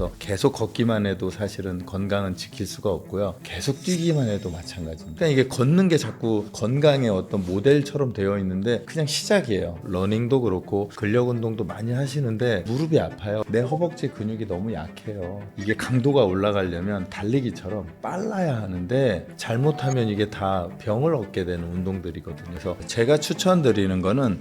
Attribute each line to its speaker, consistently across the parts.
Speaker 1: 그래서 계속 걷기만 해도 사실은 건강은 지킬 수가 없고요. 계속 뛰기만 해도 마찬가지입니다. 그러니까 이게 걷는 게 자꾸 건강의 어떤 모델처럼 되어 있는데 그냥 시작이에요. 러닝도 그렇고 근력 운동도 많이 하시는데 무릎이 아파요. 내 허벅지 근육이 너무 약해요. 이게 강도가 올라가려면 달리기처럼 빨라야 하는데 잘못하면 이게 다 병을 얻게 되는 운동들이거든요. 그래서 제가 추천드리는 거는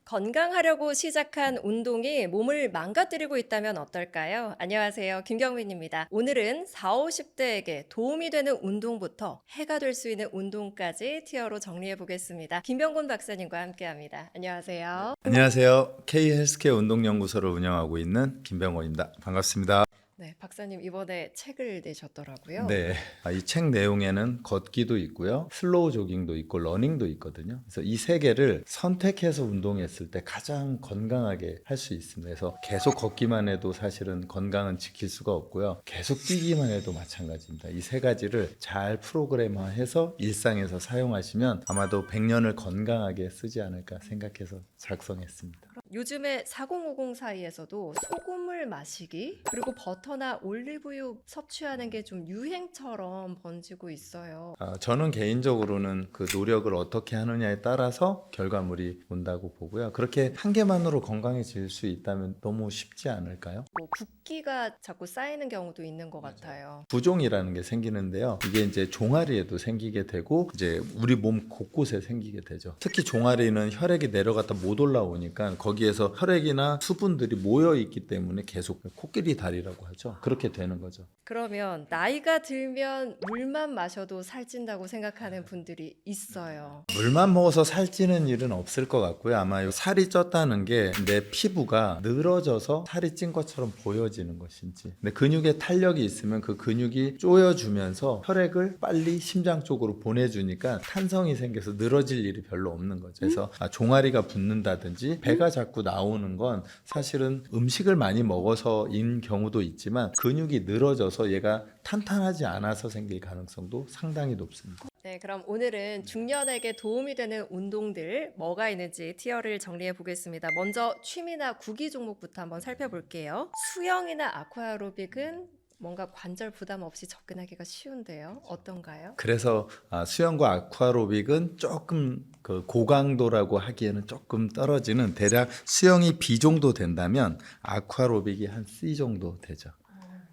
Speaker 2: 건강하려고 시작한 운동이 몸을 망가뜨리고 있다면 어떨까요? 안녕하세요. 김경민입니다. 오늘은 40, 50대에게 도움이 되는 운동부터 해가 될 수 있는 운동까지 티어로 정리해 보겠습니다. 김병곤 박사님과 함께합니다. 안녕하세요.
Speaker 1: 안녕하세요. K헬스케어 운동연구소를 운영하고 있는 김병원입니다. 반갑습니다.
Speaker 2: 네, 박사님 이번에 책을 내셨더라고요.
Speaker 1: 네, 이 책 내용에는 걷기도 있고요, 슬로우 조깅도 있고 러닝도 있거든요. 그래서 이 세 개를 선택해서 운동했을 때 가장 건강하게 할 수 있습니다. 그래서 계속 걷기만 해도 사실은 건강은 지킬 수가 없고요. 계속 뛰기만 해도 마찬가지입니다. 이 세 가지를 잘 프로그램화해서 일상에서 사용하시면 아마도 100년을 건강하게 쓰지 않을까 생각해서 작성했습니다.
Speaker 2: 요즘에 4050 사이에서도 소금을 마시기 그리고 버터나 올리브유 섭취하는 게 좀 유행처럼 번지고 있어요.
Speaker 1: 저는 개인적으로는 그 노력을 어떻게 하느냐에 따라서 결과물이 온다고 보고요. 그렇게 한 개만으로 건강해질 수 있다면 너무 쉽지 않을까요?
Speaker 2: 뭐 붓기가 자꾸 쌓이는 경우도 있는 것 같아요.
Speaker 1: 부종이라는 게 생기는데요. 이게 이제 종아리에도 생기게 되고 이제 우리 몸 곳곳에 생기게 되죠. 특히 종아리는 혈액이 내려갔다 못 올라오니까 거기에서 혈액이나 수분들이 모여 있기 때문에 계속 코끼리 다리라고 하죠. 그렇게 되는 거죠.
Speaker 2: 그러면 나이가 들면 물만 마셔도 살찐다고 생각하는 분들이 있어요.
Speaker 1: 물만 먹어서 살찌는 일은 없을 것 같고요. 아마 살이 쪘다는 게 내 피부가 늘어져서 살이 찐 것처럼 보여지는 것인지. 근데 근육에 탄력이 있으면 그 근육이 조여주면서 혈액을 빨리 심장 쪽으로 보내주니까 탄성이 생겨서 늘어질 일이 별로 없는 거죠. 그래서 종아리가 붓는다든지 배가 자꾸 나오는 건 사실은 음식을 많이 먹어서인 경우도 있지만 근육이 늘어져서 얘가 탄탄하지 않아서 생길 가능성도 상당히 높습니다.
Speaker 2: 네, 그럼 오늘은 중년에게 도움이 되는 운동들 뭐가 있는지 티어를 정리해 보겠습니다. 먼저 취미나 구기 종목부터 한번 살펴볼게요. 수영이나 아쿠아로빅은 뭔가 관절 부담 없이 접근하기가 쉬운데요. 어떤가요?
Speaker 1: 그래서 수영과 아쿠아로빅은 조금 그 고강도라고 하기에는 조금 떨어지는, 대략 수영이 B 정도 된다면 아쿠아로빅이 한 C 정도 되죠.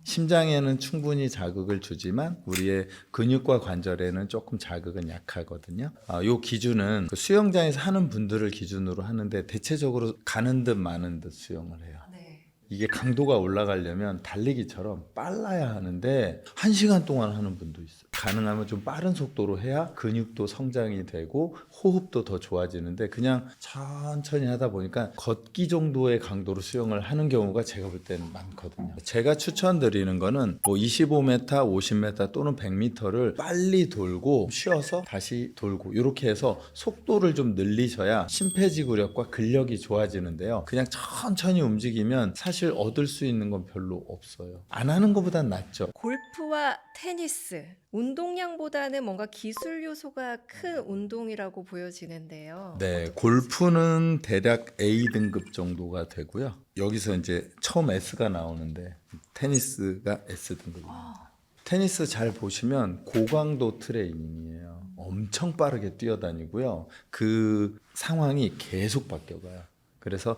Speaker 1: 심장에는 충분히 자극을 주지만 우리의 근육과 관절에는 조금 자극은 약하거든요. 요 기준은 그 수영장에서 하는 분들을 기준으로 하는데 대체적으로 가는 듯 마는 듯 수영을 해요.
Speaker 2: 네.
Speaker 1: 이게 강도가 올라가려면 달리기처럼 빨라야 하는데 1시간 동안 하는 분도 있어요. 가능하면 좀 빠른 속도로 해야 근육도 성장이 되고 호흡도 더 좋아지는데 그냥 천천히 하다 보니까 걷기 정도의 강도로 수영을 하는 경우가 제가 볼 때는 많거든요. 제가 추천드리는 거는 뭐 25m, 50m 또는 100m를 빨리 돌고 쉬어서 다시 돌고 이렇게 해서 속도를 좀 늘리셔야 심폐지구력과 근력이 좋아지는데요. 그냥 천천히 움직이면 사실 얻을 수 있는 건 별로 없어요. 안 하는 것보단 낫죠.
Speaker 2: 골프와 테니스, 운동량보다는 뭔가 기술 요소가 큰 운동이라고 보여지는데요.
Speaker 1: 네, 골프는 대략 A 등급 정도가 되고요. 여기서 이제 처음 S가 나오는데 테니스가 S 등급입니다. 테니스 잘 보시면 고강도 트레이닝이에요. 엄청 빠르게 뛰어다니고요. 그 상황이 계속 바뀌어가요. 그래서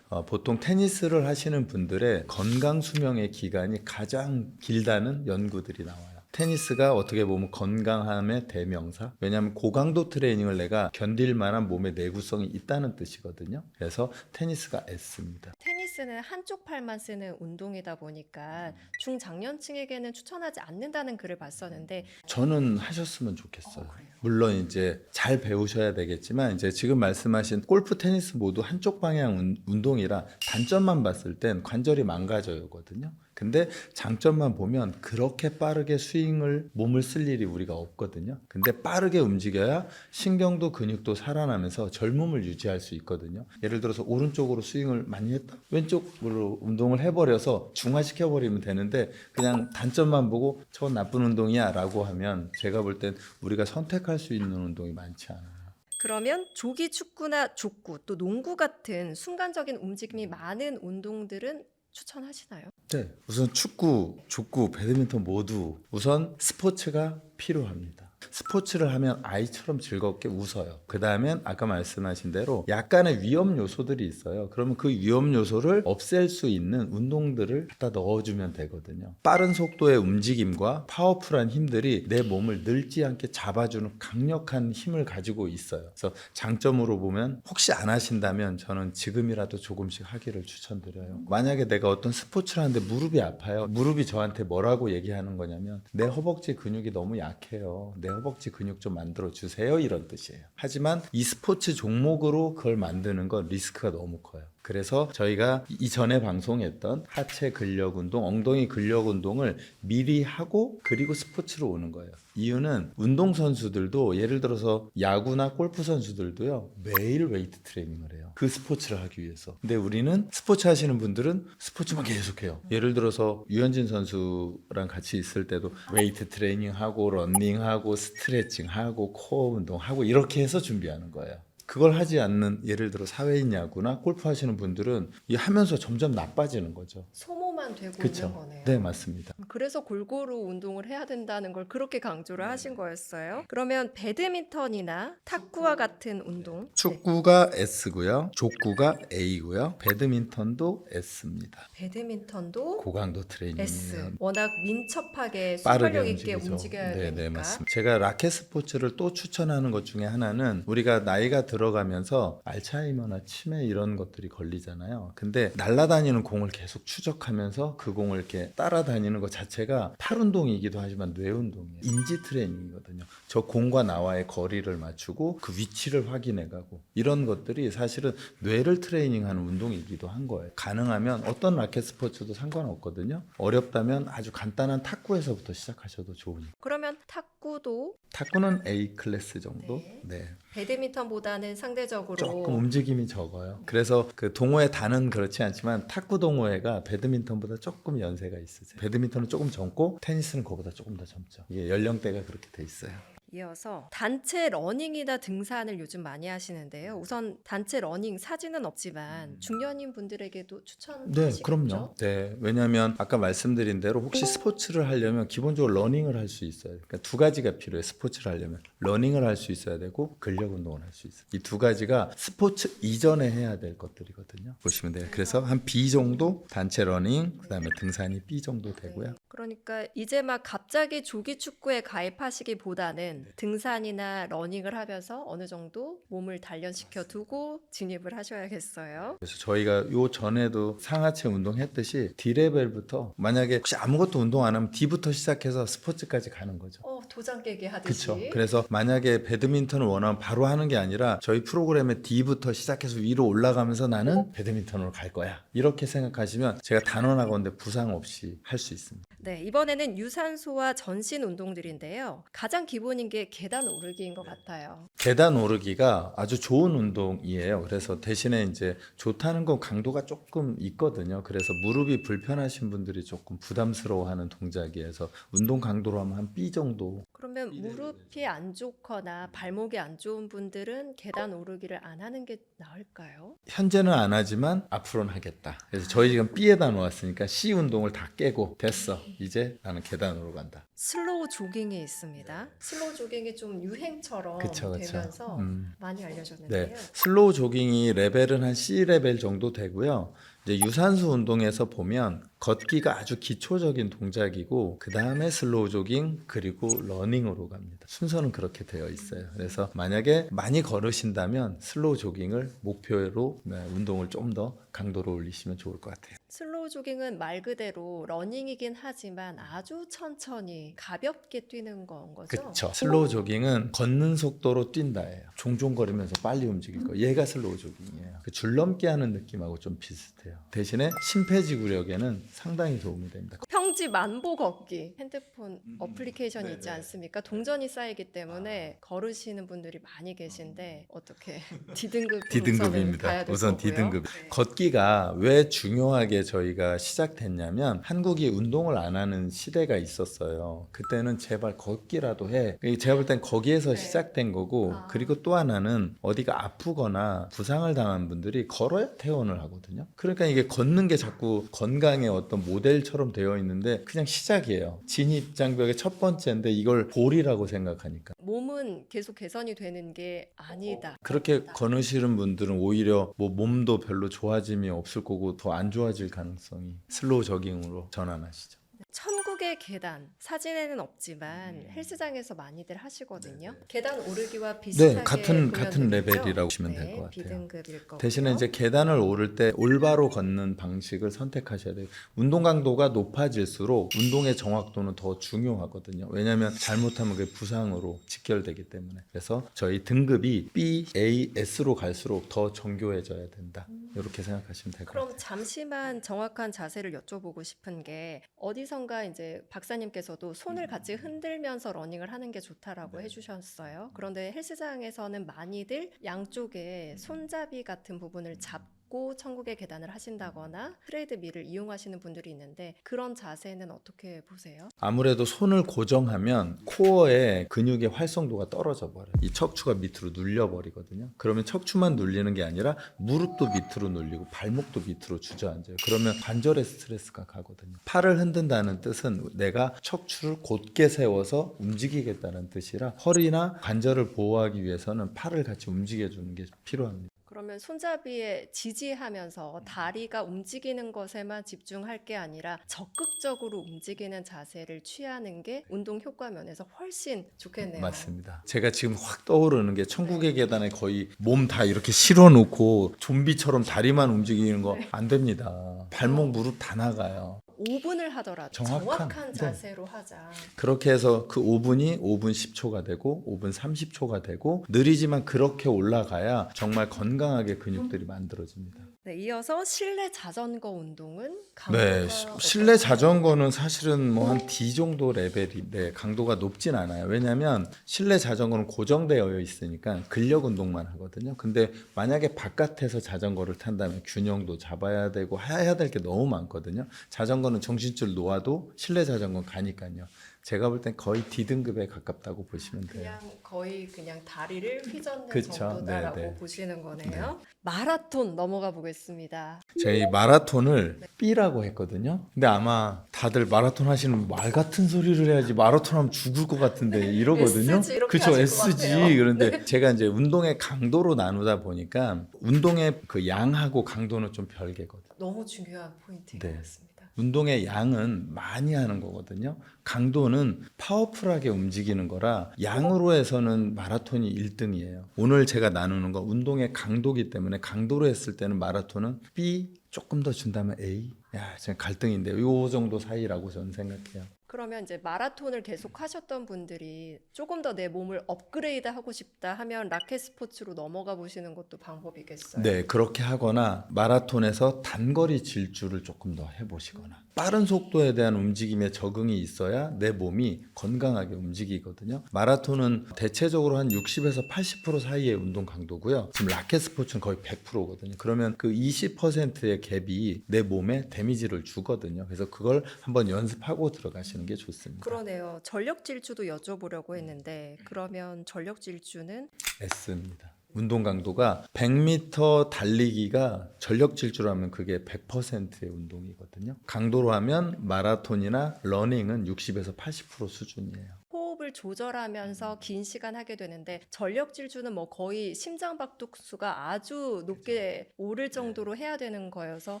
Speaker 1: 보통 테니스를 하시는 분들의 건강 수명의 기간이 가장 길다는 연구들이 나와요. 테니스가 어떻게 보면 건강함의 대명사. 왜냐하면 고강도 트레이닝을 내가 견딜 만한 몸의 내구성이 있다는 뜻이거든요. 그래서 테니스가 S입니다.
Speaker 2: 테니스는 한쪽 팔만 쓰는 운동이다 보니까 중장년층에게는 추천하지 않는다는 글을 봤었는데
Speaker 1: 저는 하셨으면 좋겠어요.
Speaker 2: 그래요?
Speaker 1: 물론 이제 잘 배우셔야 되겠지만 이제 지금 말씀하신 골프, 테니스 모두 한쪽 방향 운동이라 단점만 봤을 땐 관절이 망가져요거든요. 근데 장점만 보면 그렇게 빠르게 스윙을 몸을 쓸 일이 우리가 없거든요. 근데 빠르게 움직여야 신경도 근육도 살아나면서 젊음을 유지할 수 있거든요. 예를 들어서 오른쪽으로 스윙을 많이 했다, 왼쪽으로 운동을 해버려서 중화시켜버리면 되는데 그냥 단점만 보고 저건 나쁜 운동이야 라고 하면 제가 볼 땐 우리가 선택할 수 있는 운동이 많지 않아요.
Speaker 2: 그러면 조기 축구나 족구 또 농구 같은 순간적인 움직임이 많은 운동들은 추천하시나요?
Speaker 1: 네, 우선 축구, 족구, 배드민턴 모두 우선 스포츠가 필요합니다. 스포츠를 하면 아이처럼 즐겁게 웃어요. 그 다음엔 아까 말씀하신 대로 약간의 위험 요소들이 있어요. 그러면 그 위험 요소를 없앨 수 있는 운동들을 갖다 넣어주면 되거든요. 빠른 속도의 움직임과 파워풀한 힘들이 내 몸을 늙지 않게 잡아주는 강력한 힘을 가지고 있어요. 그래서 장점으로 보면 혹시 안 하신다면 저는 지금이라도 조금씩 하기를 추천드려요. 만약에 내가 어떤 스포츠를 하는데 무릎이 아파요. 무릎이 저한테 뭐라고 얘기하는 거냐면 내 허벅지 근육이 너무 약해요. 내 허벅지 근육 좀 만들어 주세요, 이런 뜻이에요. 하지만 이 스포츠 종목으로 그걸 만드는 건 리스크가 너무 커요. 그래서 저희가 이전에 방송했던 하체 근력 운동, 엉덩이 근력 운동을 미리 하고 그리고 스포츠로 오는 거예요. 이유는 운동선수들도 예를 들어서 야구나 골프 선수들도요, 매일 웨이트 트레이닝을 해요. 그 스포츠를 하기 위해서. 근데 우리는 스포츠 하시는 분들은 스포츠만 계속해요. 예를 들어서 유현진 선수랑 같이 있을 때도 웨이트 트레이닝하고 러닝하고 스트레칭하고 코어 운동하고 이렇게 해서 준비하는 거예요. 그걸 하지 않는 예를 들어 사회인 야구나 골프 하시는 분들은 이 하면서 점점 나빠지는 거죠.
Speaker 2: 소모만 되고 있는
Speaker 1: 그렇죠?
Speaker 2: 거네요.
Speaker 1: 네, 맞습니다.
Speaker 2: 그래서 골고루 운동을 해야 된다는 걸 그렇게 강조를 하신 거였어요. 그러면 배드민턴이나 탁구와 같은 운동. 네.
Speaker 1: 축구가 S고요. 족구가 A고요. 배드민턴도 S입니다.
Speaker 2: 배드민턴도
Speaker 1: 고강도 트레이닝이에요.
Speaker 2: S. 워낙 민첩하게
Speaker 1: 빠르게
Speaker 2: 순발력 있게
Speaker 1: 움직이죠.
Speaker 2: 움직여야
Speaker 1: 네,
Speaker 2: 되니까.
Speaker 1: 네, 맞습니다. 제가 라켓 스포츠를 또 추천하는 것 중에 하나는 우리가 나이가 들어가면서 알츠하이머나 치매 이런 것들이 걸리잖아요. 근데 날아다니는 공을 계속 추적하면서 그 공을 이렇게 따라다니는 것 자체가 팔 운동이기도 하지만 뇌 운동이에요. 인지 트레이닝이거든요. 저 공과 나와의 거리를 맞추고 그 위치를 확인해 가고 이런 것들이 사실은 뇌를 트레이닝하는 운동이기도 한 거예요. 가능하면 어떤 라켓 스포츠도 상관없거든요. 어렵다면 아주 간단한 탁구에서부터 시작하셔도 좋으니까.
Speaker 2: 그러면 탁구도
Speaker 1: 탁구는 A 클래스 정도?
Speaker 2: 네.
Speaker 1: 네.
Speaker 2: 배드민턴보다는 상대적으로
Speaker 1: 조금 움직임이 적어요. 그래서 그 동호회 단은 그렇지 않지만 탁구 동호회가 배드민턴보다 조금 연세가 있으세요. 배드민턴은 조금 젊고 테니스는 그거보다 조금 더 젊죠. 이게 연령대가 그렇게 돼 있어요.
Speaker 2: 이어서 단체 러닝이나 등산을 요즘 많이 하시는데요. 우선 단체 러닝 사진은 없지만 중년인 분들에게도 추천하시겠죠?
Speaker 1: 네, 그럼요. 네, 왜냐하면 아까 말씀드린 대로 혹시 스포츠를 하려면 기본적으로 러닝을 할 수 있어요. 그러니까 두 가지가 필요해요. 스포츠를 하려면 러닝을 할 수 있어야 되고 근력 운동을 할 수 있어요. 이 두 가지가 스포츠 이전에 해야 될 것들이거든요. 보시면 돼요. 그래서 한 B 정도 단체 러닝, 그다음에 등산이 B 정도 되고요.
Speaker 2: 네. 그러니까 이제 막 갑자기 조기 축구에 가입하시기보다는 등산이나 러닝을 하면서 어느 정도 몸을 단련시켜 두고 진입을 하셔야겠어요.
Speaker 1: 그래서 저희가 요 전에도 상하체 운동했듯이 D레벨부터 만약에 혹시 아무것도 운동 안 하면 D부터 시작해서 스포츠까지 가는 거죠.
Speaker 2: 도장 깨기 하듯이.
Speaker 1: 그렇죠. 그래서 만약에 배드민턴을 원하면 바로 하는 게 아니라 저희 프로그램의 D부터 시작해서 위로 올라가면서 나는 배드민턴으로 갈 거야. 이렇게 생각하시면 제가 단언하건대 부상 없이 할 수 있습니다.
Speaker 2: 네, 이번에는 유산소와 전신 운동들인데요. 가장 기본인 게 계단 오르기인 것 같아요.
Speaker 1: 계단 오르기가 아주 좋은 운동이에요. 그래서 대신에 이제 좋다는 건 강도가 조금 있거든요. 그래서 무릎이 불편하신 분들이 조금 부담스러워하는 동작이어서 운동 강도로 하면 한 B 정도.
Speaker 2: 그러면 무릎이 안 좋거나 발목이 안 좋은 분들은 계단 오르기를 안 하는 게 나을까요?
Speaker 1: 현재는 안 하지만 앞으로는 하겠다. 그래서 저희 지금 B에다 놓았으니까 C 운동을 다 깨고 됐어. 이제 나는 계단으로 간다.
Speaker 2: 슬로우 조깅이 있습니다. 슬로우 조깅이 좀 유행처럼
Speaker 1: 그쵸, 그쵸.
Speaker 2: 되면서 많이 알려졌는데요.
Speaker 1: 네, 슬로우 조깅이 레벨은 한 C 레벨 정도 되고요. 이제 유산소 운동에서 보면 걷기가 아주 기초적인 동작이고 그 다음에 슬로우 조깅 그리고 러닝으로 갑니다. 순서는 그렇게 되어 있어요. 그래서 만약에 많이 걸으신다면 슬로우 조깅을 목표로 운동을 좀 더 강도로 올리시면 좋을 것 같아요.
Speaker 2: 슬로우 조깅은 말 그대로 러닝이긴 하지만 아주 천천히 가볍게 뛰는 건 거죠?
Speaker 1: 그렇죠. 슬로우 조깅은 걷는 속도로 뛴다예요. 종종 걸으면서 빨리 움직일 거. 얘가 슬로우 조깅이에요. 그 줄넘기 하는 느낌하고 좀 비슷해요. 대신에 심폐지구력에는 상당히 도움이 됩니다.
Speaker 2: 평소 누룽지 만보 걷기 핸드폰 어플리케이션이
Speaker 1: 네네.
Speaker 2: 있지 않습니까? 동전이 쌓이기 때문에 걸으시는 분들이 많이 계신데 어떻게 D등급
Speaker 1: D등급입니다.
Speaker 2: 가야 될
Speaker 1: 우선
Speaker 2: 거고요.
Speaker 1: D등급.
Speaker 2: 네.
Speaker 1: 걷기가 왜 중요하게 저희가 시작됐냐면 한국이 운동을 안 하는 시대가 있었어요. 그때는 제발 걷기라도 해. 제가 볼 땐 거기에서
Speaker 2: 네.
Speaker 1: 시작된 거고
Speaker 2: 아.
Speaker 1: 그리고 또 하나는 어디가 아프거나 부상을 당한 분들이 걸어야 퇴원을 하거든요. 그러니까 이게 걷는 게 자꾸 건강의 어떤 모델처럼 되어 있는데 그냥 시작이에요. 진입장벽의 첫 번째인데 이걸 골이라고 생각하니까.
Speaker 2: 몸은 계속 개선이 되는 게 아니다.
Speaker 1: 그렇게 거느시는 분들은 오히려 뭐 몸도 별로 좋아짐이 없을 거고 더 안 좋아질 가능성이 슬로우 저깅으로 전환하시죠.
Speaker 2: 천국의 계단 사진에는 없지만 헬스장에서 많이들 하시거든요. 계단 오르기와 비슷하게
Speaker 1: 네, 같은
Speaker 2: 보면 되겠죠?
Speaker 1: 레벨이라고 보시면 될 것 같아요.
Speaker 2: B등급일 거고요.
Speaker 1: 대신에 이제 계단을 오를 때 올바로 걷는 방식을 선택하셔야 돼요. 운동 강도가 높아질수록 운동의 정확도는 더 중요하거든요. 왜냐하면 잘못하면 그게 부상으로 직결되기 때문에. 그래서 저희 등급이 B, A, S로 갈수록 더 정교해져야 된다. 이렇게 생각하시면 될 것 같아요.
Speaker 2: 그럼 잠시만 정확한 자세를 여쭤보고 싶은 게 어디선가 이제 박사님께서도 손을 같이 흔들면서 러닝을 하는 게 좋다라고 해주셨어요. 그런데 헬스장에서는 많이들 양쪽에 손잡이 같은 부분을 잡고 천국의 계단을 하신다거나 트레이드밀을 이용하시는 분들이 있는데 그런 자세는 어떻게 보세요?
Speaker 1: 아무래도 손을 고정하면 코어의 근육의 활성도가 떨어져 버려요. 이 척추가 밑으로 눌려 버리거든요. 그러면 척추만 눌리는 게 아니라 무릎도 밑으로 눌리고 발목도 밑으로 주저앉아요. 그러면 관절에 스트레스가 가거든요. 팔을 흔든다는 뜻은 내가 척추를 곧게 세워서 움직이겠다는 뜻이라 허리나 관절을 보호하기 위해서는 팔을 같이 움직여 주는 게 필요합니다.
Speaker 2: 그러면 손잡이에 지지하면서 다리가 움직이는 것에만 집중할 게 아니라 적극적으로 움직이는 자세를 취하는 게 운동 효과 면에서 훨씬 좋겠네요.
Speaker 1: 맞습니다. 제가 지금 확 떠오르는 게 천국의 계단에 거의 몸 다 이렇게 실어 놓고 좀비처럼 다리만 움직이는 거 안 됩니다. 발목 무릎 다 나가요.
Speaker 2: 5분을 하더라도 정확한
Speaker 1: 네.
Speaker 2: 자세로 하자.
Speaker 1: 그렇게 해서 그 5분이 5분 10초가 되고 5분 30초가 되고 느리지만 그렇게 올라가야 정말 건강하게 근육들이 만들어집니다.
Speaker 2: 네, 이어서 실내 자전거 운동은
Speaker 1: 네,
Speaker 2: 강도가
Speaker 1: 실내
Speaker 2: 어떨까요?
Speaker 1: 자전거는 사실은 뭐 한 D 정도 레벨인데 강도가 높진 않아요. 왜냐하면 실내 자전거는 고정되어 있으니까 근력 운동만 하거든요. 근데 만약에 바깥에서 자전거를 탄다면 균형도 잡아야 되고 해야 될 게 너무 많거든요. 자전거는 정신줄 놓아도 실내 자전거는 가니까요. 제가 볼 땐 거의 D등급에 가깝다고 보시면 돼요.
Speaker 2: 그냥 거의 그냥 다리를 휘젓는
Speaker 1: 그쵸.
Speaker 2: 정도다라고
Speaker 1: 네, 네.
Speaker 2: 보시는 거네요. 마라톤 넘어가 보겠습니다.
Speaker 1: 저희 마라톤을 B라고 했거든요. 근데 아마 다들 마라톤 하시는 말 같은 소리를 해야지 마라톤 하면 죽을 것 같은데 이러거든요.
Speaker 2: SG 이렇게
Speaker 1: 그쵸,
Speaker 2: 하실 것
Speaker 1: SG.
Speaker 2: 같아요.
Speaker 1: 그런데 제가 이제 운동의 강도로 나누다 보니까 운동의 그 양하고 강도는 좀 별개거든요.
Speaker 2: 너무 중요한 포인트인
Speaker 1: 네.
Speaker 2: 것 같습니다.
Speaker 1: 운동의 양은 많이 하는 거거든요. 강도는 파워풀하게 움직이는 거라 양으로 해서는 마라톤이 1등이에요. 오늘 제가 나누는 건 운동의 강도기 때문에 강도로 했을 때는 마라톤은 B 조금 더 준다면 A. 야, 지금 갈등인데요. 요 정도 사이라고 저는 생각해요.
Speaker 2: 그러면 이제 마라톤을 계속 하셨던 분들이 조금 더 내 몸을 업그레이드 하고 싶다 하면 라켓 스포츠로 넘어가 보시는 것도 방법이겠어요.
Speaker 1: 네, 그렇게 하거나 마라톤에서 단거리 질주를 조금 더 해보시거나 빠른 속도에 대한 움직임에 적응이 있어야 내 몸이 건강하게 움직이거든요. 마라톤은 대체적으로 한 60에서 80% 사이의 운동 강도고요. 지금 라켓 스포츠는 거의 100%거든요. 그러면 그 20%의 갭이 내 몸에 데미지를 주거든요. 그래서 그걸 한번 연습하고 들어가시는 게 좋습니다.
Speaker 2: 그러네요. 전력 질주도 여쭤보려고 했는데 그러면 전력 질주는
Speaker 1: S입니다. 운동 강도가 100m 달리기가 전력 질주로 하면 그게 100%의 운동이거든요. 강도로 하면 마라톤이나 러닝은 60에서 80% 수준이에요.
Speaker 2: 호흡을 조절하면서 긴 시간 하게 되는데 전력 질주는 뭐 거의 심장박동수가 아주 높게 오를 정도로 해야 되는 거여서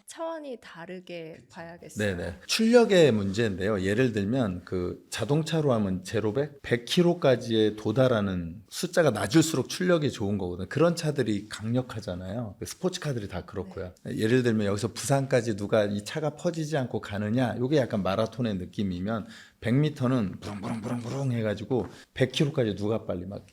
Speaker 2: 차원이 다르게 봐야겠어요.
Speaker 1: 네네. 출력의 문제인데요. 예를 들면 그 자동차로 하면 제로백 100km까지에 도달하는 숫자가 낮을수록 출력이 좋은 거거든요. 그런 차들이 강력하잖아요. 스포츠카들이 다 그렇고요. 예를 들면 여기서 부산까지 누가 이 차가 퍼지지 않고 가느냐, 이게 약간 마라톤의 느낌이면 100m는 부릉부릉부릉부릉 해가지고 100km까지 누가 빨리 막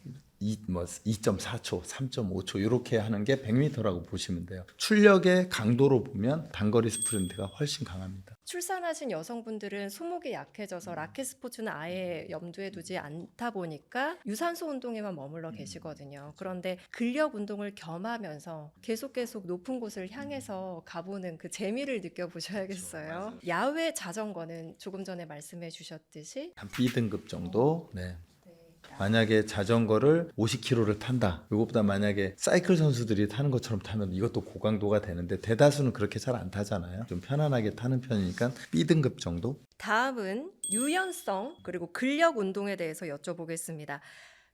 Speaker 1: 2.4초, 3.5초 이렇게 하는 게 100m라고 보시면 돼요. 출력의 강도로 보면 단거리 스프린트가 훨씬 강합니다.
Speaker 2: 출산하신 여성분들은 손목이 약해져서 라켓 스포츠는 아예 염두에 두지 않다 보니까 유산소 운동에만 머물러 계시거든요. 그런데 근력 운동을 겸하면서 계속 높은 곳을 향해서 가보는 그 재미를 느껴보셔야겠어요. 야외 자전거는 조금 전에 말씀해 주셨듯이
Speaker 1: 한 B등급 정도. 네. 만약에 자전거를 50km를 탄다. 이것보다 만약에 사이클 선수들이 타는 것처럼 타면 이것도 고강도가 되는데 대다수는 그렇게 잘 안 타잖아요. 좀 편안하게 타는 편이니까 B등급 정도.
Speaker 2: 다음은 유연성 그리고 근력 운동에 대해서 여쭤보겠습니다.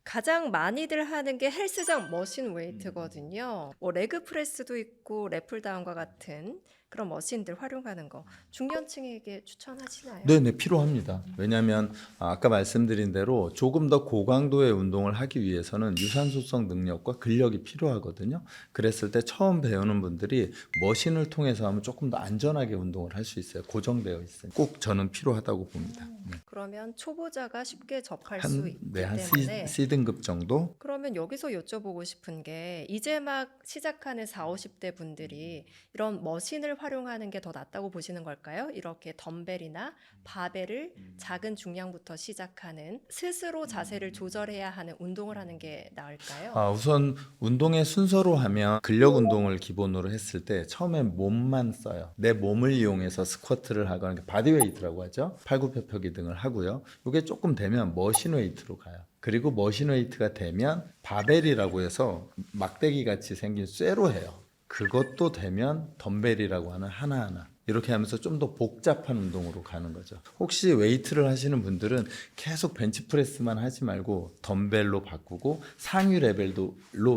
Speaker 2: 가장 많이들 하는 게 헬스장 머신 웨이트거든요. 뭐 레그 프레스도 있고 랩풀다운과 같은 그런 머신들 활용하는 거 중년층에게 추천하시나요?
Speaker 1: 네네, 필요합니다. 왜냐하면 아까 말씀드린 대로 조금 더 고강도의 운동을 하기 위해서는 유산소성 능력과 근력이 필요하거든요. 그랬을 때 처음 배우는 분들이 머신을 통해서 하면 조금 더 안전하게 운동을 할 수 있어요. 고정되어 있어요. 꼭 저는 필요하다고 봅니다. 네.
Speaker 2: 그러면 초보자가 쉽게 접할 수 있기
Speaker 1: 한
Speaker 2: 때문에
Speaker 1: C등급 정도.
Speaker 2: 그러면 여기서 여쭤보고 싶은 게 이제 막 시작하는 40, 50대 분들이 이런 머신을 활용하는 게 더 낫다고 보시는 걸까요? 이렇게 덤벨이나 바벨을 작은 중량부터 시작하는 스스로 자세를 조절해야 하는 운동을 하는 게 나을까요?
Speaker 1: 우선 운동의 순서로 하면 근력 운동을 기본으로 했을 때 처음에 몸만 써요. 내 몸을 이용해서 스쿼트를 하거나 바디웨이트라고 하죠. 팔굽혀펴기 등을 하고요. 이게 조금 되면 머신웨이트로 가요. 그리고 머신웨이트가 되면 바벨이라고 해서 막대기 같이 생긴 쇠로 해요. 그것도 되면 덤벨이라고 하는 하나하나 이렇게 하면서 좀 더 복잡한 운동으로 가는 거죠. 혹시 웨이트를 하시는 분들은 계속 벤치프레스만 하지 말고 덤벨로 바꾸고 상위 레벨로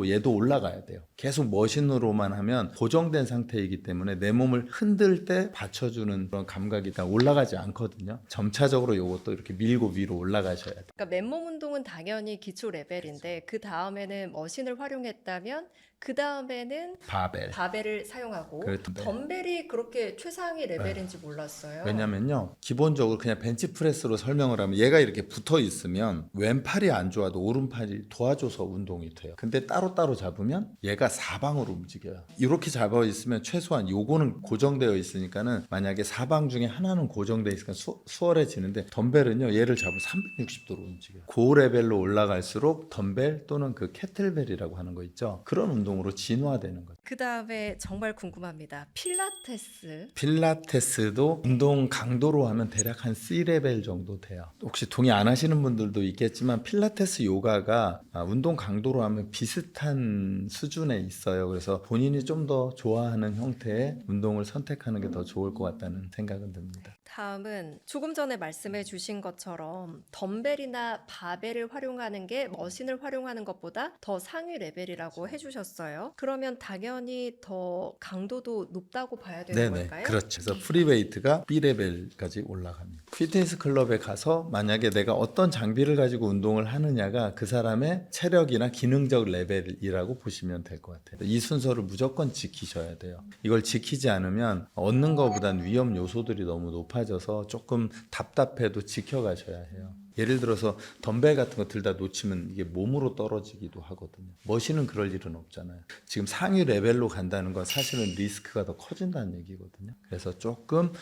Speaker 1: 얘도 올라가야 돼요. 계속 머신으로만 하면 고정된 상태이기 때문에 내 몸을 흔들 때 받쳐주는 그런 감각이 다 올라가지 않거든요. 점차적으로 이것도 이렇게 밀고 위로 올라가셔야 돼요.
Speaker 2: 그러니까 맨몸 운동은 당연히 기초 레벨인데 그 다음에는 머신을 활용했다면 그 다음에는
Speaker 1: 바벨.
Speaker 2: 바벨을 사용하고
Speaker 1: 그렇죠.
Speaker 2: 덤벨이 그렇게 최상위 레벨인지 몰랐어요.
Speaker 1: 왜냐면요, 기본적으로 그냥 벤치프레스로 설명을 하면 얘가 이렇게 붙어 있으면 왼팔이 안 좋아도 오른팔이 도와줘서 운동이 돼요. 근데 따로따로 잡으면 얘가 사방으로 움직여요. 이렇게 잡아 있으면 최소한 요거는 고정되어 있으니까는 만약에 사방 중에 하나는 고정되어 있으니까 수월해지는데 덤벨은요, 얘를 잡으면 360도로 움직여요. 고 레벨로 올라갈수록 덤벨 또는 그 캐틀벨이라고 하는 거 있죠. 그런 운동으로 진화되는 거죠.
Speaker 2: 그 다음에 정말 궁금합니다. 필라테스.
Speaker 1: 필라테스도 운동 강도로 하면 대략 한 C레벨 정도 돼요. 혹시 동의 안 하시는 분들도 있겠지만 필라테스 요가가 운동 강도로 하면 비슷한 수준에 있어요. 그래서 본인이 좀 더 좋아하는 형태의 운동을 선택하는 게 더 좋을 것 같다는 생각은 듭니다.
Speaker 2: 다음은 조금 전에 말씀해 주신 것처럼 덤벨이나 바벨을 활용하는 게 머신을 활용하는 것보다 더 상위 레벨이라고 해주셨어요. 그러면 당연히 더 강도도 높다고 봐야 되는
Speaker 1: 네네,
Speaker 2: 걸까요?
Speaker 1: 그렇죠. 그래서 프리웨이트가 B레벨까지 올라갑니다. 피트니스 클럽에 가서 만약에 내가 어떤 장비를 가지고 운동을 하느냐가 그 사람의 체력이나 기능적 레벨이라고 보시면 될 것 같아요. 이 순서를 무조건 지키셔야 돼요. 이걸 지키지 않으면 얻는 것보단 위험 요소들이 너무 높아져서 조금 답답해도 지켜가셔야 해요. 예를 들어서 덤벨 같은 거 들다 놓치면 이게 몸으로 떨어지기도 하거든요. 머신은 그럴 일은 없잖아요. 지금 상위 레벨로 간다는 건 사실은 리스크가 더 커진다는 얘기거든요. 그래서 조금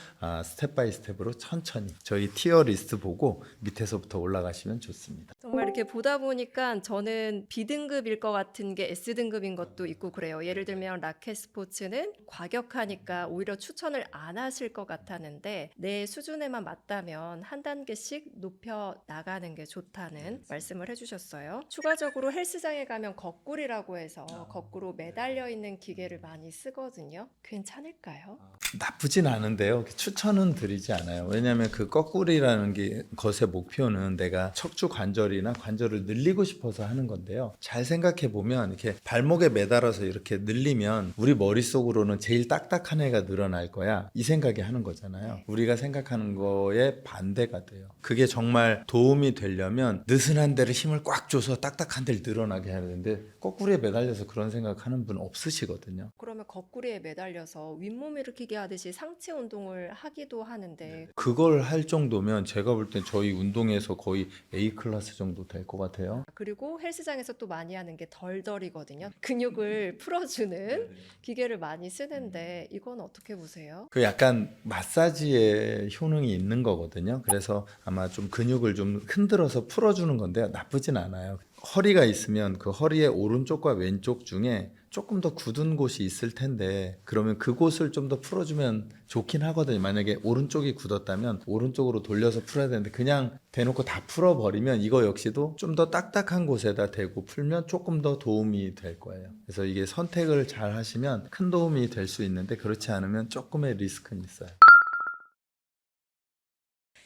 Speaker 1: 스텝 바이 스텝으로 천천히 저희 티어 리스트 보고 밑에서부터 올라가시면 좋습니다.
Speaker 2: 정말 이렇게 보다 보니까 저는 B등급일 것 같은 게 S등급인 것도 있고 그래요. 예를 들면 라켓 스포츠는 과격하니까 오히려 추천을 안 하실 것 같았는데 내 수준에만 맞다면 한 단계씩 높여 나가는 게 좋다는 말씀을 해주셨어요. 추가적으로 헬스장에 가면 거꾸리라고 해서 거꾸로 매달려 있는 기계를 많이 쓰거든요. 괜찮을까요?
Speaker 1: 나쁘진 않은데요. 추천은 드리지 않아요. 왜냐하면 그 거꾸리라는 게 것의 목표는 내가 척추 관절이나 관절을 늘리고 싶어서 하는 건데요. 잘 생각해 보면 이렇게 발목에 매달아서 이렇게 늘리면 우리 머릿속으로는 제일 딱딱한 애가 늘어날 거야. 이 생각이 하는 거잖아요. 우리가 생각하는 거에 반대가 돼요. 그게 정말 도움이 되려면 느슨한 데를 힘을 꽉 줘서 딱딱한 데를 늘어나게 해야 되는데 거꾸리에 매달려서 그런 생각하는 분 없으시거든요.
Speaker 2: 그러면 거꾸리에 매달려서 윗몸 일으키기 하듯이 상체 운동을 하기도 하는데
Speaker 1: 그걸 할 정도면 제가 볼 땐 저희 운동에서 거의 A 클래스 정도 될 것 같아요.
Speaker 2: 그리고 헬스장에서 또 많이 하는 게 덜덜이거든요. 근육을 풀어주는 기계를 많이 쓰는데 이건 어떻게 보세요?
Speaker 1: 그 약간 마사지의 효능이 있는 거거든요. 그래서 아마 좀 근육을 좀 흔들어서 풀어주는 건데요. 나쁘진 않아요. 허리가 있으면 그 허리의 오른쪽과 왼쪽 중에 조금 더 굳은 곳이 있을 텐데 그러면 그곳을 좀 더 풀어주면 좋긴 하거든요. 만약에 오른쪽이 굳었다면 오른쪽으로 돌려서 풀어야 되는데 그냥 대놓고 다 풀어버리면 이거 역시도 좀 더 딱딱한 곳에다 대고 풀면 조금 더 도움이 될 거예요. 그래서 이게 선택을 잘 하시면 큰 도움이 될 수 있는데 그렇지 않으면 조금의 리스크는 있어요.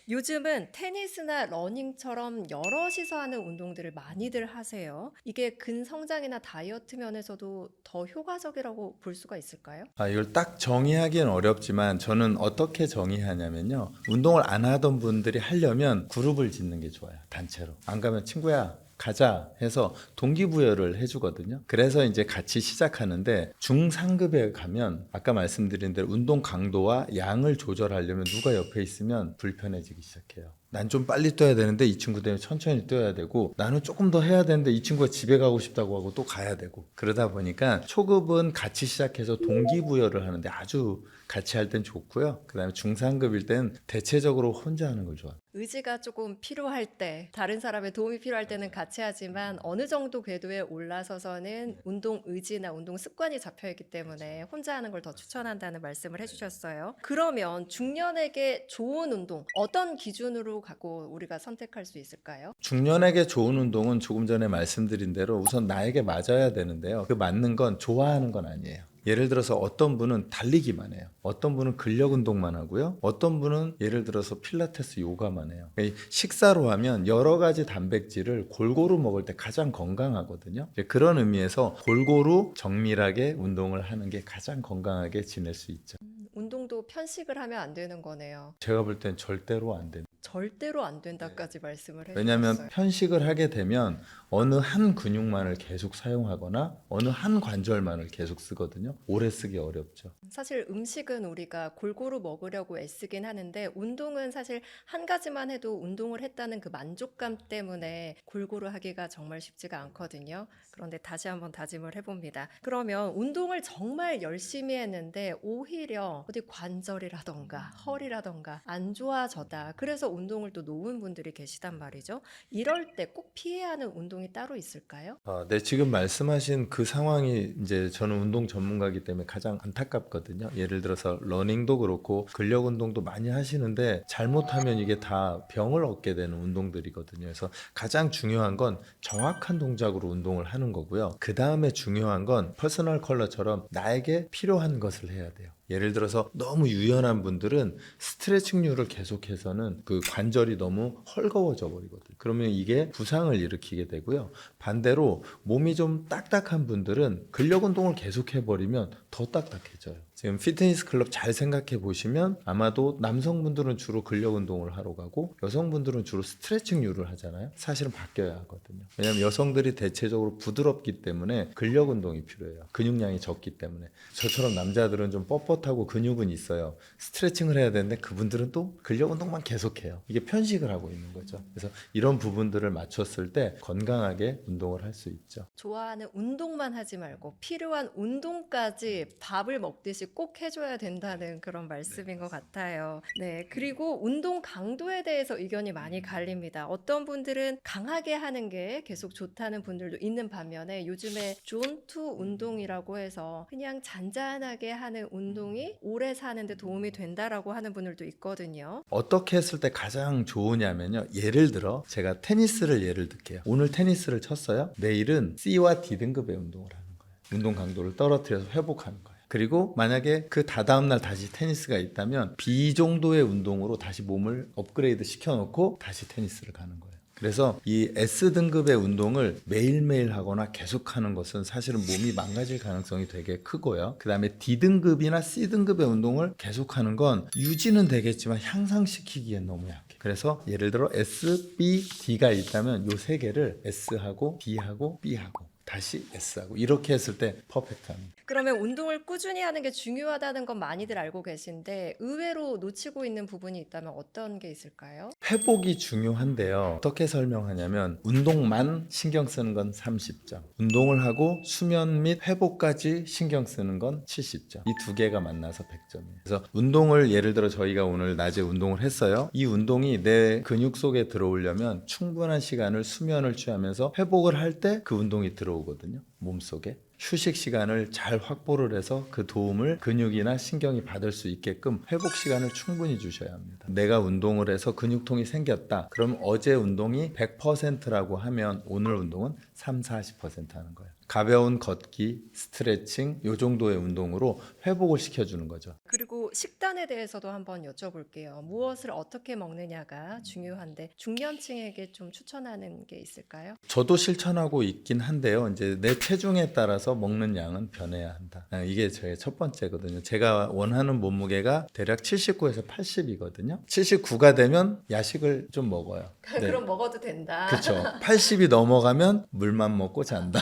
Speaker 2: 요즘은 테니스나 러닝처럼 여럿이서 하는 운동들을 많이들 하세요. 이게 근성장이나 다이어트 면에서도 더 효과적이라고 볼 수가 있을까요?
Speaker 1: 이걸 딱 정의하기는 어렵지만 저는 어떻게 정의하냐면요. 운동을 안 하던 분들이 하려면 그룹을 짓는 게 좋아요. 단체로. 안 가면 친구야 가자 해서 동기부여를 해주거든요. 그래서 이제 같이 시작하는데 중상급에 가면 아까 말씀드린 대로 운동 강도와 양을 조절하려면 누가 옆에 있으면 불편해지기 시작해요. 난 좀 빨리 뛰어야 되는데 이 친구 때문에 천천히 뛰어야 되고 나는 조금 더 해야 되는데 이 친구가 집에 가고 싶다고 하고 또 가야 되고 그러다 보니까 초급은 같이 시작해서 동기부여를 하는데 아주 같이 할 땐 좋고요. 그다음에 중상급일 땐 대체적으로 혼자 하는 걸 좋아해요.
Speaker 2: 의지가 조금 필요할 때, 다른 사람의 도움이 필요할 때는 같이 하지만 어느 정도 궤도에 올라서서는 운동 의지나 운동 습관이 잡혀 있기 때문에 혼자 하는 걸 더 추천한다는 말씀을 해주셨어요. 그러면 중년에게 좋은 운동, 어떤 기준으로 갖고 우리가 선택할 수 있을까요?
Speaker 1: 중년에게 좋은 운동은 조금 전에 말씀드린 대로 우선 나에게 맞아야 되는데요. 그 맞는 건 좋아하는 건 아니에요. 예를 들어서 어떤 분은 달리기만 해요. 어떤 분은 근력 운동만 하고요. 어떤 분은 예를 들어서 필라테스 요가만 해요. 식사로 하면 여러 가지 단백질을 골고루 먹을 때 가장 건강하거든요. 그런 의미에서 골고루 정밀하게 운동을 하는 게 가장 건강하게 지낼 수 있죠.
Speaker 2: 운동도 편식을 하면 안 되는 거네요.
Speaker 1: 제가 볼 땐 절대로 안 됩니다.
Speaker 2: 절대로 안 된다까지 말씀을
Speaker 1: 왜냐하면
Speaker 2: 해주셨어요.
Speaker 1: 편식을 하게 되면 어느 한 근육만을 계속 사용하거나 어느 한 관절만을 계속 쓰거든요. 오래 쓰기 어렵죠.
Speaker 2: 사실 음식은 우리가 골고루 먹으려고 애쓰긴 하는데 운동은 사실 한 가지만 해도 운동을 했다는 그 만족감 때문에 골고루 하기가 정말 쉽지가 않거든요. 그런데 다시 한번 다짐을 해봅니다. 그러면 운동을 정말 열심히 했는데 오히려 어디 관절이라던가 허리라던가 안 좋아졌다. 그래서 운동을 또 놓은 분들이 계시단 말이죠. 이럴 때 꼭 피해야 하는 운동이 따로 있을까요?
Speaker 1: 네, 지금 말씀하신 그 상황이 이제 저는 운동 전문가이기 때문에 가장 안타깝거든요. 예를 들어서 러닝도 그렇고 근력 운동도 많이 하시는데 잘못하면 이게 다 병을 얻게 되는 운동들이거든요. 그래서 가장 중요한 건 정확한 동작으로 운동을 하는 거고요. 그 다음에 중요한 건 퍼스널 컬러처럼 나에게 필요한 것을 해야 돼요. 예를 들어서 너무 유연한 분들은 스트레칭류를 계속해서는 그 관절이 너무 헐거워져 버리거든요. 그러면 이게 부상을 일으키게 되고요. 반대로 몸이 좀 딱딱한 분들은 근력 운동을 계속해 버리면 더 딱딱해져요. 지금 피트니스 클럽 잘 생각해 보시면 아마도 남성분들은 주로 근력 운동을 하러 가고 여성분들은 주로 스트레칭류를 하잖아요. 사실은 바뀌어야 하거든요. 왜냐하면 여성들이 대체적으로 부드럽기 때문에 근력 운동이 필요해요. 근육량이 적기 때문에. 저처럼 남자들은 좀 뻣뻣하고 근육은 있어요. 스트레칭을 해야 되는데 그분들은 또 근력 운동만 계속해요. 이게 편식을 하고 있는 거죠. 그래서 이런 부분들을 맞췄을 때 건강하게 운동을 할 수 있죠.
Speaker 2: 좋아하는 운동만 하지 말고 필요한 운동까지 밥을 먹듯이 꼭 해줘야 된다는 그런 말씀인 것 같아요. 네. 그리고 운동 강도에 대해서 의견이 많이 갈립니다. 어떤 분들은 강하게 하는 게 계속 좋다는 분들도 있는 반면에 요즘에 존투 운동이라고 해서 그냥 잔잔하게 하는 운동이 오래 사는데 도움이 된다라고 하는 분들도 있거든요.
Speaker 1: 어떻게 했을 때 가장 좋으냐면요. 예를 들어 제가 테니스를 예를 들게요. 오늘 테니스를 쳤어요. 내일은 C와 D 등급의 운동을 하는 거예요. 운동 강도를 떨어뜨려서 회복하는 거예요. 그리고 만약에 그 다다음 날 다시 테니스가 있다면 B 정도의 운동으로 다시 몸을 업그레이드 시켜놓고 다시 테니스를 가는 거예요. 그래서 이 S등급의 운동을 매일매일 하거나 계속하는 것은 사실은 몸이 망가질 가능성이 되게 크고요. 그 다음에 D등급이나 C등급의 운동을 계속하는 건 유지는 되겠지만 향상시키기엔 너무 약해. 그래서 예를 들어 S, B, D가 있다면 요 세 개를 S하고 D하고 B하고 다시 S하고 이렇게 했을 때 퍼펙트합니다.
Speaker 2: 그러면 운동을 꾸준히 하는 게 중요하다는 건 많이들 알고 계신데 의외로 놓치고 있는 부분이 있다면 어떤 게 있을까요?
Speaker 1: 회복이 중요한데요. 어떻게 설명하냐면 운동만 신경 쓰는 건 30점. 운동을 하고 수면 및 회복까지 신경 쓰는 건 70점. 이 두 개가 만나서 100점이에요. 그래서 운동을 예를 들어 저희가 오늘 낮에 운동을 했어요. 이 운동이 내 근육 속에 들어오려면 충분한 시간을 수면을 취하면서 회복을 할 때 그 운동이 들어오거든요. 몸속에. 휴식 시간을 잘 확보를 해서 그 도움을 근육이나 신경이 받을 수 있게끔 회복 시간을 충분히 주셔야 합니다. 내가 운동을 해서 근육통이 생겼다. 그럼 어제 운동이 100%라고 하면 오늘 운동은 30-40% 하는 거예요. 가벼운 걷기, 스트레칭 요 정도의 운동으로 회복을 시켜주는 거죠.
Speaker 2: 그리고 식단에 대해서도 한번 여쭤볼게요. 무엇을 어떻게 먹느냐가 중요한데 중년층에게 좀 추천하는 게 있을까요?
Speaker 1: 저도 실천하고 있긴 한데요. 이제 내 체중에 따라서 먹는 양은 변해야 한다. 이게 제 첫 번째거든요. 제가 원하는 몸무게가 대략 79에서 80이거든요. 79가 되면 야식을 좀 먹어요. 네.
Speaker 2: 그럼 먹어도 된다.
Speaker 1: 그렇죠. 80이 넘어가면 물만 먹고 잔다.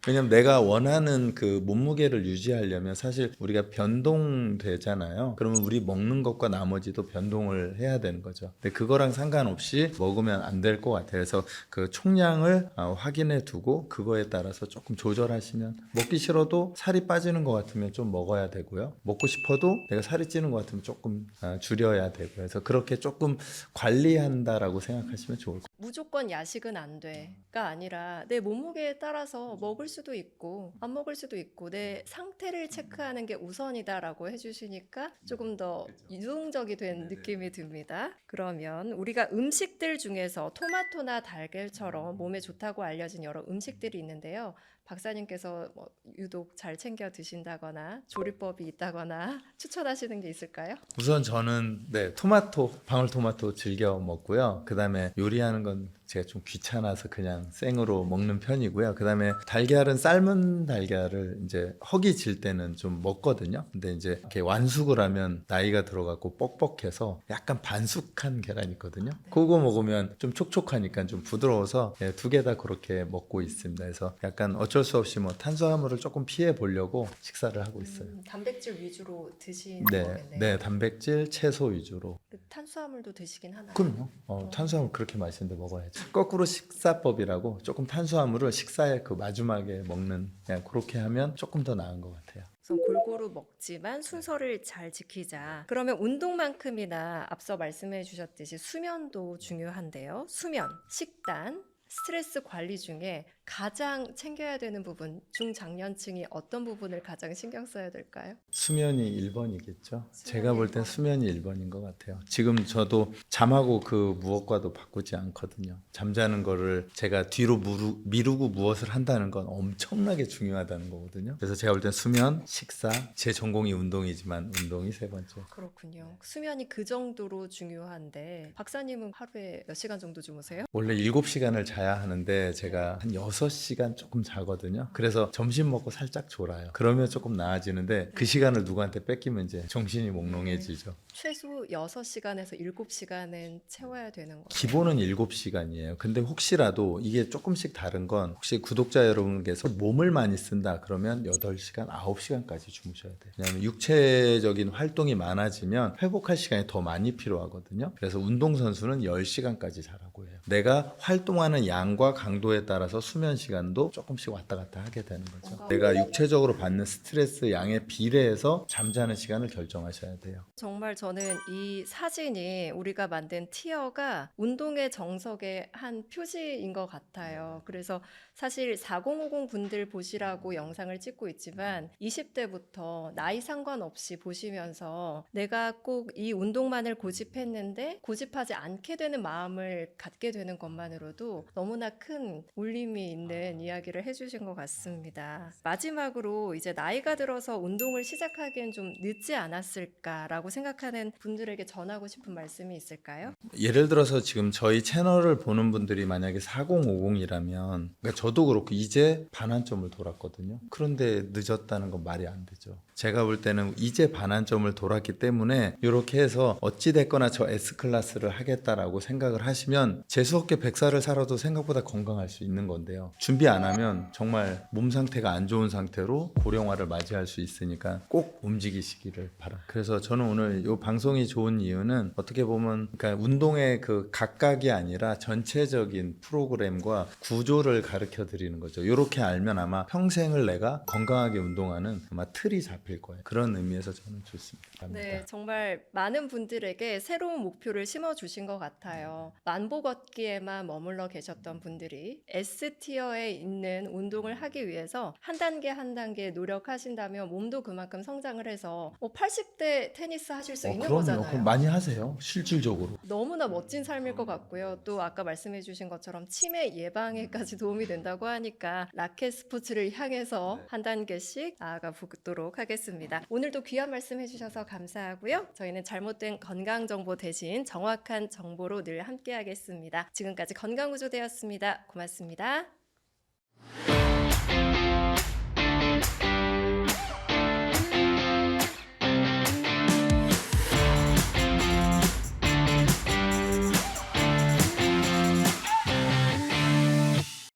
Speaker 1: 왜냐면 내가 원하는 그 몸무게를 유지하려면 사실 우리가 변동되잖아요. 그러면 우리 먹는 것과 나머지도 변동을 해야 되는 거죠. 근데 그거랑 상관없이 먹으면 안 될 것 같아요. 그래서 그 총량을 확인해 두고 그거에 따라서 조금 조절하시면 먹기 싫어도 살이 빠지는 것 같으면 좀 먹어야 되고요. 먹고 싶어도 내가 살이 찌는 것 같으면 조금 줄여야 되고요. 그래서 그렇게 조금 관리한다라고 생각하시면 좋을 것 같아요.
Speaker 2: 무조건 야식은 안 돼가 아니라 내 몸무게에 따라서 먹을 수도 있고 안 먹을 수도 있고 내 상태를 체크하는 게 우선이다라고 해주시니까 조금 더 유동적이 된 느낌이 듭니다. 그러면 우리가 음식들 중에서 토마토나 달걀처럼 몸에 좋다고 알려진 여러 음식들이 있는데요. 박사님께서 뭐 유독 잘 챙겨 드신다거나 조리법이 있다거나 추천하시는 게 있을까요?
Speaker 1: 우선 저는 토마토, 방울토마토 즐겨 먹고요. 그다음에 요리하는 건 제가 좀 귀찮아서 그냥 생으로 먹는 편이고요. 그다음에 달걀은 삶은 달걀을 이제 허기 질 때는 좀 먹거든요. 근데 이제 이렇게 완숙을 하면 나이가 들어가고 뻑뻑해서 약간 반숙한 계란이 있거든요. 그거 먹으면 좀 촉촉하니까 좀 부드러워서 두 개 다 그렇게 먹고 있습니다. 그래서 약간 어쩔 수 없이 뭐 탄수화물을 조금 피해 보려고 식사를 하고 있어요.
Speaker 2: 단백질 위주로 드시는
Speaker 1: 네,
Speaker 2: 거겠네요.
Speaker 1: 네, 단백질, 채소 위주로.
Speaker 2: 탄수화물도 드시긴 하나요?
Speaker 1: 그럼요. 탄수화물 그렇게 맛있는데 먹어야죠. 거꾸로 식사법이라고 조금 탄수화물을 식사의 그 마지막에 먹는 그냥 그렇게 하면 조금 더 나은 것 같아요.
Speaker 2: 우선 골고루 먹지만 순서를 잘 지키자. 그러면 운동만큼이나 앞서 말씀해 주셨듯이 수면도 중요한데요. 수면, 식단, 스트레스 관리 중에 가장 챙겨야 되는 부분, 중장년층이 어떤 부분을 가장 신경 써야 될까요?
Speaker 1: 수면이 1번이겠죠. 제가 볼 땐 수면이 1번인 것 같아요. 지금 저도 잠하고 그 무엇과도 바꾸지 않거든요. 잠자는 거를 제가 뒤로 미루고 무엇을 한다는 건 엄청나게 중요하다는 거거든요. 그래서 제가 볼 땐 수면, 식사, 제 전공이 운동이지만 운동이 세 번째.
Speaker 2: 그렇군요. 수면이 그 정도로 중요한데 박사님은 하루에 몇 시간 정도 주무세요?
Speaker 1: 원래 7시간을 자야 하는데 제가 한 6시간 조금 자거든요. 그래서 점심 먹고 살짝 졸아요. 그러면 조금 나아지는데 그 시간을 누구한테 뺏기면 이제 정신이 몽롱해지죠.
Speaker 2: 최소 6시간에서 7시간은 채워야 되는 거예요.
Speaker 1: 기본은 7시간이에요. 근데 혹시라도 이게 조금씩 다른 건 혹시 구독자 여러분께서 몸을 많이 쓴다 그러면 8시간, 9시간까지 주무셔야 돼요. 왜냐하면 육체적인 활동이 많아지면 회복할 시간이 더 많이 필요하거든요. 그래서 운동선수는 10시간까지 자라고 해요. 내가 활동하는 양과 강도에 따라서 수면 시간도 조금씩 왔다 갔다 하게 되는 거죠. 내가 육체적으로 받는 스트레스 양에 비례해서 잠자는 시간을 결정하셔야 돼요.
Speaker 2: 정말 저는 이 사진이 우리가 만든 티어가 운동의 정석의 한 표지인 것 같아요. 그래서 사실 4050 분들 보시라고 영상을 찍고 있지만 20대부터 나이 상관없이 보시면서 내가 꼭 이 운동만을 고집했는데 고집하지 않게 되는 마음을 갖게 되는 것만으로도 너무나 큰 울림이 있는 이야기를 해주신 것 같습니다. 마지막으로 이제 나이가 들어서 운동을 시작하기엔 좀 늦지 않았을까라고 생각하는 분들에게 전하고 싶은 말씀이 있을까요?
Speaker 1: 예를 들어서 지금 저희 채널을 보는 분들이 만약에 4050이라면 그러니까 저도 그렇고 이제 반환점을 돌았거든요. 그런데 늦었다는 건 말이 안 되죠. 제가 볼 때는 이제 반환점을 돌았기 때문에 이렇게 해서 어찌됐거나 저 S클래스를 하겠다라고 생각을 하시면 재수없게 100살을 살아도 생각보다 건강할 수 있는 건데요. 준비 안 하면 정말 몸 상태가 안 좋은 상태로 고령화를 맞이할 수 있으니까 꼭 움직이시기를 바랍니다. 그래서 저는 오늘 이 방송이 좋은 이유는 어떻게 보면 그러니까 운동의 그 각각이 아니라 전체적인 프로그램과 구조를 가르쳐 드리는 거죠. 이렇게 알면 아마 평생을 내가 건강하게 운동하는 아마 틀이 잡힐 거예요. 그런 의미에서 저는 좋습니다. 감사합니다.
Speaker 2: 네, 정말 많은 분들에게 새로운 목표를 심어주신 것 같아요. 만보 걷기에만 머물러 계셨던 분들이 S티어에 있는 운동을 하기 위해서 한 단계 한 단계 노력하신다면 몸도 그만큼 성장을 해서 80대 테니스 하실 수 있는
Speaker 1: 그럼요.
Speaker 2: 거잖아요.
Speaker 1: 그럼 많이 하세요. 실질적으로.
Speaker 2: 너무나 멋진 삶일 것 같고요. 또 아까 말씀해 주신 것처럼 치매 예방에까지 도움이 된다고 하니까 라켓 스포츠를 향해서 한 단계씩 나아가 보도록 하겠습니다. 오늘도 귀한 말씀 해주셔서 감사하고요. 저희는 잘못된 건강 정보 대신 정확한 정보로 늘 함께 하겠습니다. 지금까지 건강구조대였습니다. 고맙습니다.